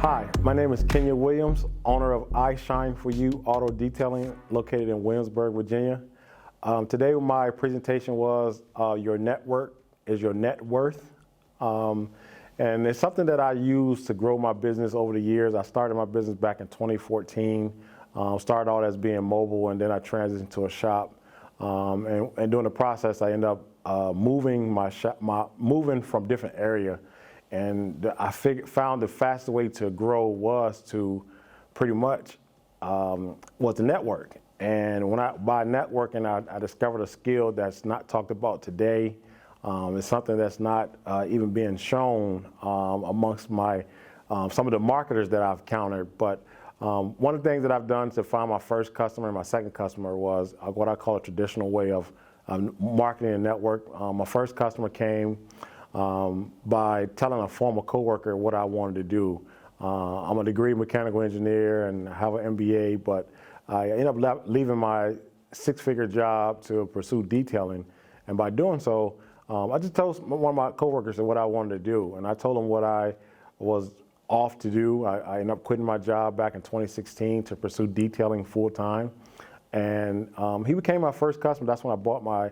Hi, my name is Kenya Williams, owner of I Shine For You Auto Detailing, located in Williamsburg, Virginia. Today my presentation was your network is your net worth. And it's something that I use to grow my business over the years. I started my business back in 2014. Started out as being mobile, and then I transitioned to a shop. And during the process, I ended up moving moving from different area. And I found the fastest way to grow was to pretty much was the network. And by networking, I discovered a skill that's not talked about today. It's something that's not even being shown amongst some of the marketers that I've encountered. But one of the things that I've done to find my first customer and my second customer was what I call a traditional way of marketing a network. My first customer came by telling a former coworker what I wanted to do. I'm a degree mechanical engineer and have an MBA, but I ended up leaving my six-figure job to pursue detailing. And by doing so, I just told one of my coworkers what I wanted to do. And I told him what I was off to do. I ended up quitting my job back in 2016 to pursue detailing full-time. And he became my first customer. That's when I bought my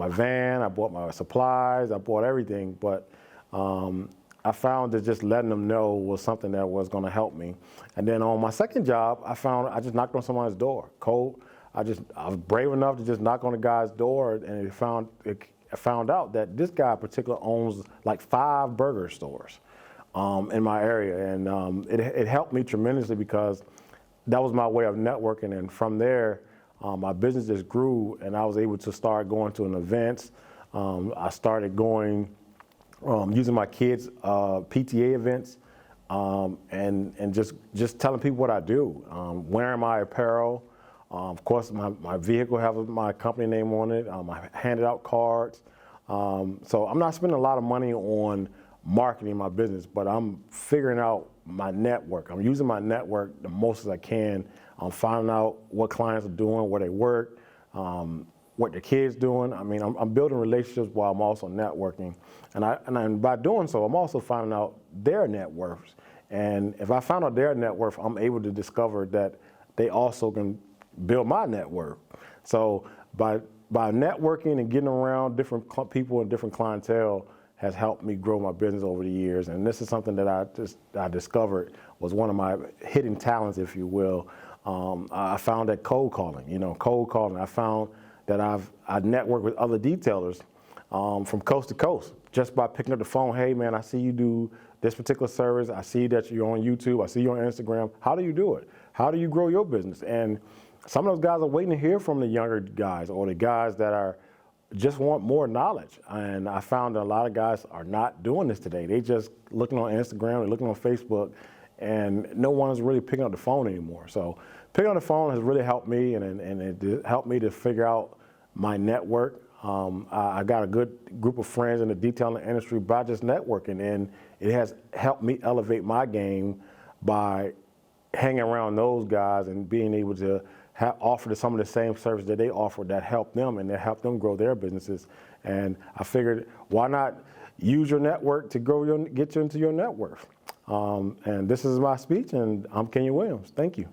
van, I bought my supplies, I bought everything, but I found that just letting them know was something that was going to help me. And then on my second job, I just knocked on someone's door, cold. I was brave enough to just knock on the guy's door, and I found out that this guy in particular owns like 5 burger stores in my area, and it helped me tremendously because that was my way of networking, and from there, my business just grew, and I was able to start going to an events. I started going, using my kids' PTA events, and just telling people what I do, wearing my apparel. Of course, my vehicle has my company name on it. I handed out cards. So I'm not spending a lot of money on marketing my business, but I'm figuring out my network. I'm using my network the most as I can. I'm finding out what clients are doing, where they work, what their kids doing. I mean, I'm building relationships while I'm also networking. And by doing so, I'm also finding out their net worths. And if I find out their net worth, I'm able to discover that they also can build my net worth. So by networking and getting around different people and different clientele has helped me grow my business over the years. And this is something that I discovered was one of my hidden talents, if you will. I found that cold calling, I found that I've networked with other detailers from coast to coast just by picking up the phone. Hey man, I see you do this particular service. I see that you're on YouTube. I see you on Instagram. How do you do it? How do you grow your business? And some of those guys are waiting to hear from the younger guys or the guys that just want more knowledge. And I found that a lot of guys are not doing this today. They just looking on Instagram, they're looking on Facebook, and no one is really picking up the phone anymore. So picking up the phone has really helped me, and it helped me to figure out my network. I got a good group of friends in the detailing industry by just networking, and it has helped me elevate my game by hanging around those guys and being able to offer some of the same service that they offer that help them and that help them grow their businesses. And I figured, why not use your network to get you into your net worth? And this is my speech, and I'm Kenya Williams. Thank you.